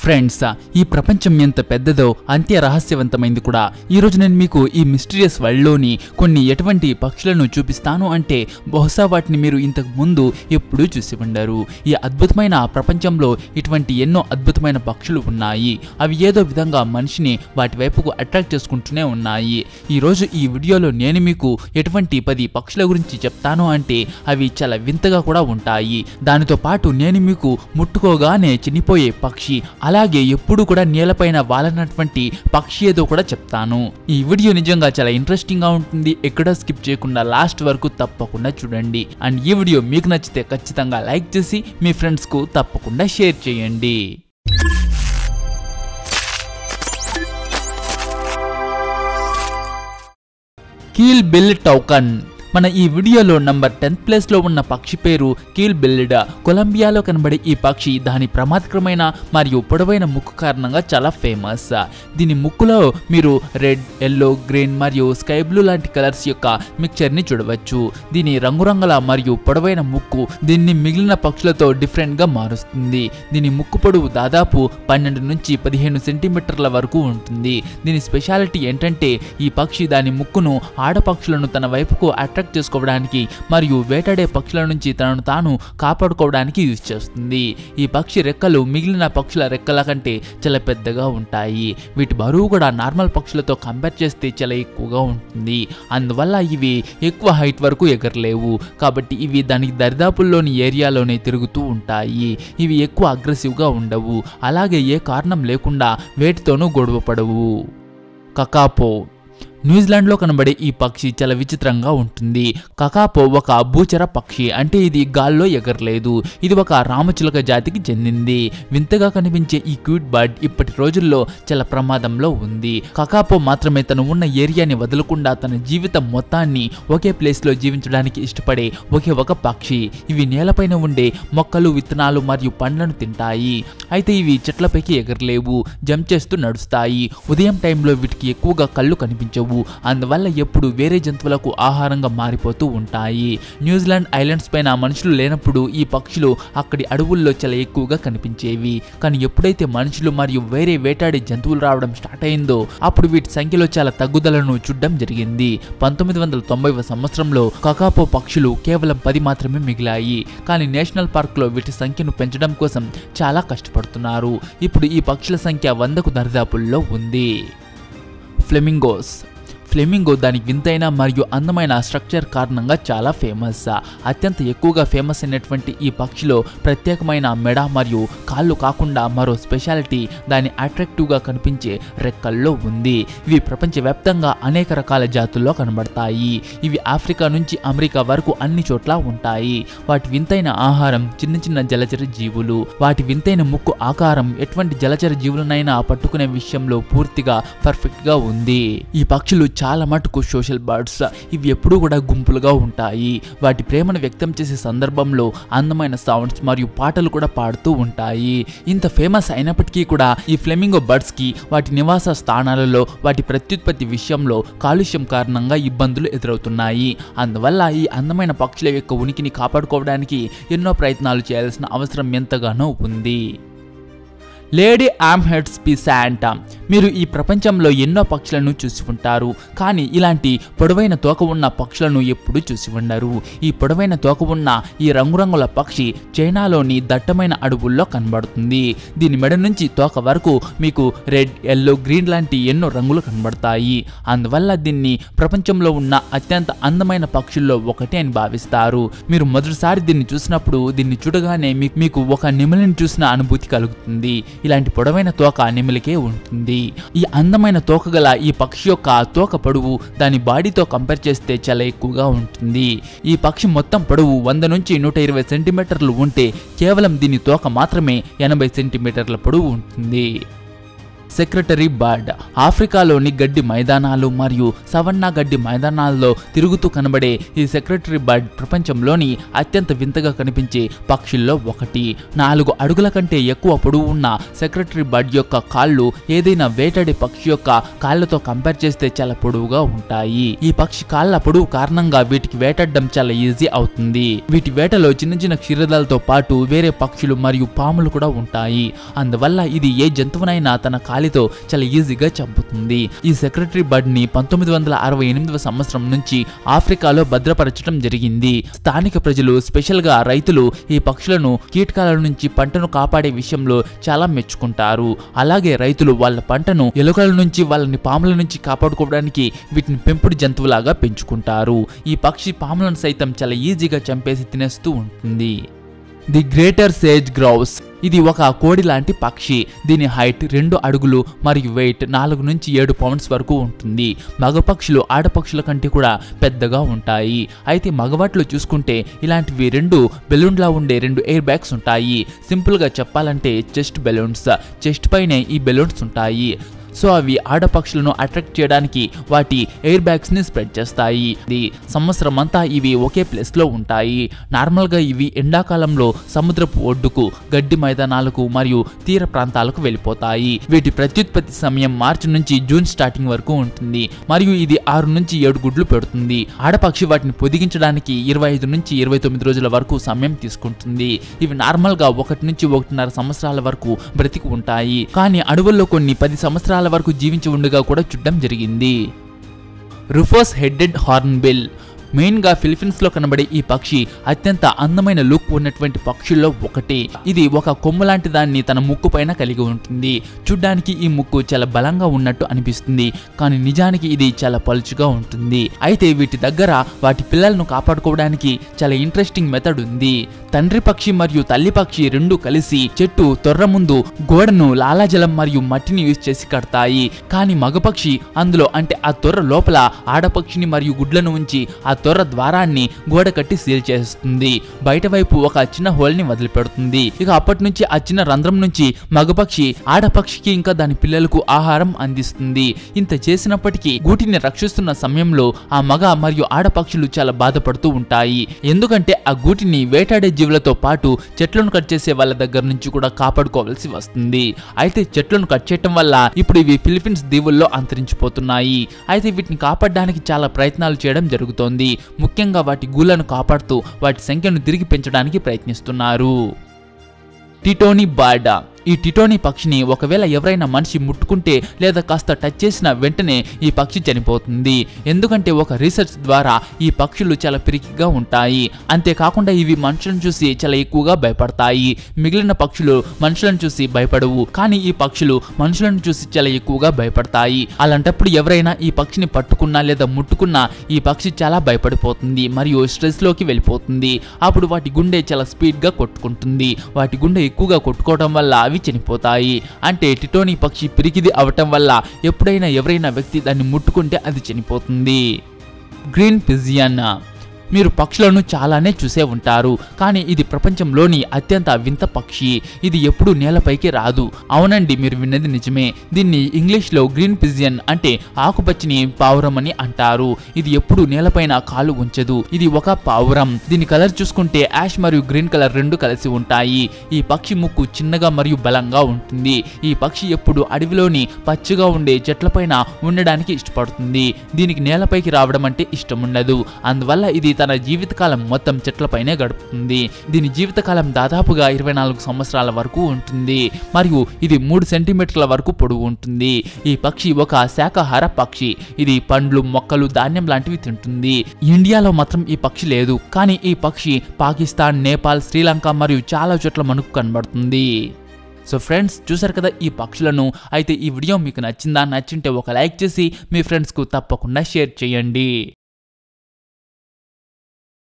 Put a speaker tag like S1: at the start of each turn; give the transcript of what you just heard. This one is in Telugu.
S1: ఫ్రెండ్స్, ఈ ప్రపంచం ఎంత పెద్దదో అంతే రహస్యవంతమైంది కూడా. ఈరోజు నేను మీకు ఈ మిస్టీరియస్ వరల్డ్లోని కొన్ని ఎటువంటి పక్షులను చూపిస్తాను అంటే బహుశా వాటిని మీరు ఇంతకు ముందు ఎప్పుడూ చూసి ఉండరు. ఈ అద్భుతమైన ప్రపంచంలో ఇటువంటి ఎన్నో అద్భుతమైన పక్షులు ఉన్నాయి. అవి ఏదో విధంగా మనిషిని వాటి వైపుకు అట్రాక్ట్ చేసుకుంటూనే ఉన్నాయి. ఈరోజు ఈ వీడియోలో నేను మీకు ఎటువంటి 10 పక్షుల గురించి చెప్తాను అంటే అవి చాలా వింతగా కూడా ఉంటాయి. దానితో పాటు నేను మీకు ముట్టుకోగానే చనిపోయే పక్షి, అలాగే ఎప్పుడు కూడా నేలపైన వాలనటువంటి పక్షి ఏదో కూడా చెప్తాను. ఈ వీడియో నిజంగా చాలా ఇంట్రెస్టింగ్ గా ఉంటుంది. ఎక్కడా స్కిప్ చేయకుండా లాస్ట్ వరకు తప్పకుండా చూడండి. అండ్ ఈ వీడియో మీకు నచ్చితే ఖచ్చితంగా లైక్ చేసి మీ ఫ్రెండ్స్ కు తప్పకుండా షేర్ చేయండి. కీల్ బిల్ టౌకన్. మన ఈ వీడియోలో నంబర్ 10th ప్లేస్లో ఉన్న పక్షి పేరు కీల్ బిల్డ్. కొలంబియాలో కనబడే ఈ పక్షి దాని ప్రమాదకరమైన మరియు పొడవైన ముక్కు కారణంగా చాలా ఫేమస్. దీని ముక్కులో మీరు రెడ్, ఎల్లో, గ్రీన్ మరియు స్కై బ్లూ లాంటి కలర్స్ యొక్క మిక్చర్ని చూడవచ్చు. దీని రంగురంగుల మరియు పొడవైన ముక్కు దీన్ని మిగిలిన పక్షులతో డిఫరెంట్గా మారుస్తుంది. దీని ముక్కు పొడవు దాదాపు 12 నుంచి 15 సెంటీమీటర్ల వరకు ఉంటుంది. దీని స్పెషాలిటీ ఏంటంటే ఈ పక్షి దాని ముక్కును ఆడపక్షులను తన వైపుకు అట్రాక్ట్ చేసుకోవడానికి మరియు వేటాడే పక్షుల నుంచి తనను తాను కాపాడుకోవడానికి యూజ్ చేస్తుంది. ఈ పక్షి రెక్కలు మిగిలిన పక్షుల రెక్కల కంటే చాలా పెద్దగా ఉంటాయి. వీటి బరువు కూడా నార్మల్ పక్షులతో కంపేర్ చేస్తే చాలా ఎక్కువగా ఉంటుంది. అందువల్ల ఇవి ఎక్కువ హైట్ వరకు ఎగరలేవు. కాబట్టి ఇవి దానికి దరిదాపుల్లోని ఏరియాలోనే తిరుగుతూ ఉంటాయి. ఇవి ఎక్కువ అగ్రెసివ్గా ఉండవు. అలాగే ఏ కారణం లేకుండా వేటితోనూ గొడవ పడవు. కకాపో. న్యూజిలాండ్లో కనబడే ఈ పక్షి చాలా విచిత్రంగా ఉంటుంది. కకాపో ఒక భూచర పక్షి, అంటే ఇది గాల్లో ఎగరలేదు. ఇది ఒక రామచిలుక జాతికి చెందింది. వింతగా కనిపించే ఈ క్యూట్ బర్డ్ ఇప్పటి రోజుల్లో చాలా ప్రమాదంలో ఉంది. కకాపో మాత్రమే తను ఉన్న ఏరియాని వదలకుండా తన జీవితం మొత్తాన్ని ఒకే ప్లేస్లో జీవించడానికి ఇష్టపడే ఒకే ఒక పక్షి. ఇవి నేలపైన ఉండే మొక్కలు, విత్తనాలు మరియు పండ్లను తింటాయి. అయితే ఇవి చెట్లపైకి ఎగరలేవు, జంప్ చేస్తూ నడుస్తాయి. ఉదయం టైంలో వీటికి ఎక్కువగా కళ్ళు కనిపించవు. అందువల్ల ఎప్పుడు వేరే జంతువులకు ఆహారంగా మారిపోతూ ఉంటాయి. న్యూజిలాండ్ ఐలాండ్స్ పైన మనుషులు లేనప్పుడు ఈ పక్షులు అక్కడి అడవుల్లో చాలా ఎక్కువగా కనిపించేవి. కానీ ఎప్పుడైతే మనుషులు మరియు వేరే వేటాడే జంతువులు రావడం స్టార్ట్ అయిందో అప్పుడు వీటి సంఖ్యలో చాలా తగ్గుదలను చూడడం జరిగింది. 1990వ సంవత్సరంలో కకాపో పక్షులు కేవలం 10 మాత్రమే మిగిలాయి. కానీ నేషనల్ పార్క్లో వీటి సంఖ్యను పెంచడం కోసం చాలా కష్టపడుతున్నారు. ఇప్పుడు ఈ పక్షుల సంఖ్య 100కు దరిదాపుల్లో ఉంది. ఫ్లెమింగోస్. ఫ్లెమింగో దాని వింతైన మరియు అందమైన స్ట్రక్చర్ కారణంగా చాలా ఫేమస్. అత్యంత ఎక్కువగా ఫేమస్ అయినటువంటి ఈ పక్షిలో ప్రత్యేకమైన మెడ మరియు కాళ్ళు కాకుండా మరో స్పెషాలిటీ దాని అట్రాక్టివ్గా కనిపించే రెక్కల్లో ఉంది. ఇవి ప్రపంచవ్యాప్తంగా అనేక రకాల జాతుల్లో కనబడతాయి. ఇవి ఆఫ్రికా నుంచి అమెరికా వరకు అన్ని చోట్ల ఉంటాయి. వాటి వింతైన ఆహారం చిన్న చిన్న జలచర జీవులు. వాటి వింతైన ముక్కు ఆకారం ఎటువంటి జలచర జీవులనైనా పట్టుకునే విషయంలో పూర్తిగా పర్ఫెక్ట్గా ఉంది. ఈ పక్షులు చాలా మటుకు సోషల్ బర్డ్స్. ఇవి ఎప్పుడూ కూడా గుంపులుగా ఉంటాయి. వాటి ప్రేమను వ్యక్తం చేసే సందర్భంలో అందమైన సౌండ్స్ మరియు పాటలు కూడా పాడుతూ ఉంటాయి. ఇంత ఫేమస్ అయినప్పటికీ కూడా ఈ ఫ్లెమింగో బర్డ్స్ కి వాటి నివాస స్థానాలలో వాటి ప్రత్యుత్పత్తి విషయంలో కాలుష్యం కారణంగా ఇబ్బందులు ఎదురవుతున్నాయి. అందువల్ల ఈ అందమైన పక్షుల యొక్క ఉనికిని కాపాడుకోవడానికి ఎన్నో ప్రయత్నాలు చేయాల్సిన అవసరం ఎంతగానో ఉంది. లేడీ ఆమ్హెడ్ స్పీసాంట్. మీరు ఈ ప్రపంచంలో ఎన్నో పక్షులను చూసి ఉంటారు, కానీ ఇలాంటి పొడవైన తోక ఉన్న పక్షులను ఎప్పుడూ చూసి ఉండరు. ఈ పొడవైన తోక ఉన్న ఈ రంగురంగుల పక్షి చైనాలోని దట్టమైన అడవుల్లో కనబడుతుంది. దీని మెడ నుంచి తోక వరకు మీకు రెడ్, ఎల్లో, గ్రీన్ లాంటి ఎన్నో రంగులు కనబడతాయి. అందువల్ల దీన్ని ప్రపంచంలో ఉన్న అత్యంత అందమైన పక్షుల్లో ఒకటి అని భావిస్తారు. మీరు మొదటిసారి దీన్ని చూసినప్పుడు దీన్ని చూడగానే మీకు ఒక నెమలిని చూసిన అనుభూతి కలుగుతుంది. ఇలాంటి పొడవైన తోక నెమలికే ఉంటుంది. ఈ అందమైన తోక గల ఈ పక్షి యొక్క తోక పొడవు దాని బాడీతో కంపేర్ చేస్తే చాలా ఎక్కువగా ఉంటుంది. ఈ పక్షి మొత్తం పొడవు 100 నుంచి 120 సెంటీమీటర్లు ఉంటే కేవలం దీని తోక మాత్రమే 80 సెంటీమీటర్ల పొడవు ఉంటుంది. సెక్రటరీ బర్డ్ ఆఫ్రికాలోని గడ్డి మైదానాలు మరియు సవన్నా గడ్డి మైదానాల్లో తిరుగుతూ కనబడే ఈ సెక్రటరీ బర్డ్ ప్రపంచంలోని అత్యంత వింతగా కనిపించే పక్షుల్లో ఒకటి. 4 అడుగుల కంటే ఎక్కువ పొడవు ఉన్న సెక్రటరీ బర్డ్ యొక్క కాళ్ళు ఏదైనా వేటాడే పక్షి యొక్క కాళ్ళతో కంపేర్ చేస్తే చాలా పొడవుగా ఉంటాయి. ఈ పక్షి కాళ్ళ పొడవు కారణంగా వీటికి వేటాడడం చాలా ఈజీ అవుతుంది. వీటి వేటలో చిన్న చిన్న క్షీరదాలతో పాటు వేరే పక్షులు మరియు పాములు కూడా ఉంటాయి. అందువల్ల ఇది ఏ జంతువునైనా తన కాలితో చాలా ఈజీగా చంపుతుంది. ఈ సెక్రటరీ బర్డ్ ని 1968వ సంవత్సరం నుంచి ఆఫ్రికాలో భద్రపరచడం జరిగింది. స్థానిక ప్రజలు, స్పెషల్ గా రైతులు ఈ పక్షులను కీటకాల నుంచి పంటను కాపాడే విషయంలో చాలా మెచ్చుకుంటారు. అలాగే రైతులు వాళ్ళ పంటను ఎలుకల నుంచి, వాళ్ళని పాముల నుంచి కాపాడుకోవడానికి వీటిని పెంపుడు జంతువులాగా పెంచుకుంటారు. ఈ పక్షి పాములను సైతం చాలా ఈజీగా చంపేసి తినేస్తూ ఉంటుంది. ది గ్రేటర్ సేజ్ గ్రౌస్ ఇది ఒక కోడి లాంటి పక్షి. దీని హైట్ 2 అడుగులు మరియు వెయిట్ 4 నుంచి 7 పౌండ్స్ వరకు ఉంటుంది. మగ పక్షులు ఆడపక్షుల కంటే కూడా పెద్దగా ఉంటాయి. అయితే మగవాటిలో చూసుకుంటే ఇలాంటివి 2 బెలూన్లా ఉండే 2 ఎయిర్ బ్యాగ్స్ ఉంటాయి. సింపుల్ గా చెప్పాలంటే చెస్ట్ బెలూన్స్. చెస్ట్ పైనే ఈ బెలూన్స్ ఉంటాయి. సో అవి ఆడపక్షులను అట్రాక్ట్ చేయడానికి వాటి ఎయిర్ బ్యాగ్స్ ని స్ప్రెడ్ చేస్తాయి. సంవత్సరం అంతా ఇవి ఒకే ప్లేస్ లో ఉంటాయి. నార్మల్ గా ఇవి ఎండాకాలంలో సముద్రపు ఒడ్డుకు, గడ్డి మైదానాలకు మరియు తీర ప్రాంతాలకు వెళ్ళిపోతాయి. వీటి ప్రత్యుత్పత్తి సమయం మార్చి నుంచి జూన్ స్టార్టింగ్ వరకు ఉంటుంది మరియు ఇది 6 నుంచి 7 గుడ్లు పెడుతుంది. ఆడపక్షి వాటిని పొదిగించడానికి 25 నుంచి 29 రోజుల వరకు సమయం తీసుకుంటుంది. ఇవి నార్మల్ గా 1 నుంచి 1.5 సంవత్సరాల వరకు బ్రతికి ఉంటాయి. కానీ అడవుల్లో కొన్ని 10 సంవత్సరాల వరకు జీవించి ఉండగా కూడా చూడడం జరిగింది. రుఫోస్ హెడెడ్ హార్న్బిల్ మెయిన్ గా ఫిలిప్పీన్స్ లో కనబడే ఈ పక్షి అత్యంత అందమైన లుక్ ఉన్నటువంటి పక్షుల్లో ఒకటి. ఇది ఒక కొమ్ము లాంటి దాన్ని తన ముక్కు పైన కలిగి ఉంటుంది. చూడ్డానికి ఈ ముక్కు చాలా బలంగా ఉన్నట్టు అనిపిస్తుంది, కానీ నిజానికి ఇది చాలా పలుచుగా ఉంటుంది. అయితే వీటి దగ్గర వాటి పిల్లలను కాపాడుకోవడానికి చాలా ఇంట్రెస్టింగ్ మెథడ్ ఉంది. తండ్రి పక్షి మరియు తల్లి పక్షి రెండు కలిసి చెట్టు తొర్ర ముందు గోడను లాలాజలం మరియు మట్టిని యూజ్ చేసి కడతాయి. కానీ మగపక్షి అందులో అంటే ఆ తొర్ర లోపల ఆడపక్షిని మరియు గుడ్లను ఉంచి ఆ తొర్ర ద్వారాన్ని గోడ కట్టి సీల్ చేస్తుంది. బయట వైపు ఒక చిన్న హోల్ ని వదిలిపెడుతుంది. ఇక అప్పటి నుంచి ఆ చిన్న రంధ్రం నుంచి మగపక్షి ఆడపక్షికి ఇంకా దాని పిల్లలకు ఆహారం అందిస్తుంది. ఇంత చేసినప్పటికీ గూటిని రక్షిస్తున్న సమయంలో ఆ మగ మరియు ఆడపక్షులు చాలా బాధపడుతూ ఉంటాయి. ఎందుకంటే ఆ గూటిని వేటాడే జీవులతో పాటు చెట్లను కట్ చేసే వాళ్ళ దగ్గర నుంచి కూడా కాపాడుకోవాల్సి వస్తుంది. అయితే చెట్లను కట్ చేయటం వల్ల ఇప్పుడు ఇవి ఫిలిప్పీన్స్ దీవుల్లో అంతరించిపోతున్నాయి. అయితే వీటిని కాపాడడానికి చాలా ప్రయత్నాలు చేయడం జరుగుతోంది. ముఖ్యంగా వాటి గూళ్ళను కాపాడుతూ వాటి సంఖ్యను తిరిగి పెంచడానికి ప్రయత్నిస్తున్నారు. టిటోనీ బర్డ్. ఈ టిటోనీ పక్షిని ఒకవేళ ఎవరైనా మనిషి ముట్టుకుంటే లేదా కాస్త టచ్ చేసిన వెంటనే ఈ పక్షి చనిపోతుంది. ఎందుకంటే ఒక రీసెర్చ్ ద్వారా ఈ పక్షులు చాలా పిరికిగా ఉంటాయి. అంతేకాకుండా ఇవి మనుషులను చూసి చాలా ఎక్కువగా భయపడతాయి. మిగిలిన పక్షులు మనుషులను చూసి భయపడవు, కానీ ఈ పక్షులు మనుషులను చూసి చాలా ఎక్కువగా భయపడతాయి. అలాంటప్పుడు ఎవరైనా ఈ పక్షిని పట్టుకున్నా లేదా ముట్టుకున్నా ఈ పక్షి చాలా భయపడిపోతుంది మరియు స్ట్రెస్ లోకి వెళ్ళిపోతుంది. అప్పుడు వాటి గుండె చాలా స్పీడ్ గా కొట్టుకుంటుంది. వాటి గుండె ఎక్కువగా కొట్టుకోవడం వల్ల అవి చనిపోతాయి. అంటే టిటోనీ పక్షి పిరికిది అవటం వల్ల ఎప్పుడైనా ఎవరైనా వ్యక్తి దాన్ని ముట్టుకుంటే అది చనిపోతుంది. Green pigeon. మీరు పక్షులను చాలానే చూసే ఉంటారు, కానీ ఇది ప్రపంచంలోని అత్యంత వింత పక్షి. ఇది ఎప్పుడూ నేలపైకి రాదు. అవునండి, మీరు విన్నది నిజమే. దీన్ని ఇంగ్లీష్లో గ్రీన్ పిజియన్ అంటే ఆకుపచ్చని పావురం అని అంటారు. ఇది ఎప్పుడు నేలపైన కాలు ఉంచదు. ఇది ఒక పావురం. దీని కలర్ చూసుకుంటే యాష్ మరియు గ్రీన్ కలర్ రెండు కలిసి ఉంటాయి. ఈ పక్షి ముక్కు చిన్నగా మరియు బలంగా ఉంటుంది. ఈ పక్షి ఎప్పుడు అడవిలోని పచ్చగా ఉండే చెట్లపైన ఉండడానికి ఇష్టపడుతుంది. దీనికి నేలపైకి రావడం అంటే ఇష్టం ఉండదు. అందువల్ల ఇది తన జీవితకాలం మొత్తం చెట్లపైనే గడుపుతుంది. దీని జీవితకాలం దాదాపుగా 24 సంవత్సరాల వరకు ఉంటుంది మరియు ఇది 3 సెంటీమీటర్ల వరకు పొడవు ఉంటుంది. ఈ పక్షి ఒక శాకాహార పక్షి. ఇది పండ్లు, మొక్కలు, ధాన్యం లాంటివి తింటుంది. ఇండియాలో మాత్రం ఈ పక్షి లేదు, కానీ ఈ పక్షి పాకిస్తాన్, నేపాల్, శ్రీలంక మరియు చాలా చోట్ల మనకు కనబడుతుంది. సో ఫ్రెండ్స్, చూసారు కదా ఈ పక్షులను. అయితే ఈ వీడియో మీకు నచ్చిందా? నచ్చింటే ఒక లైక్ చేసి మీ ఫ్రెండ్స్కు తప్పకుండా షేర్ చేయండి.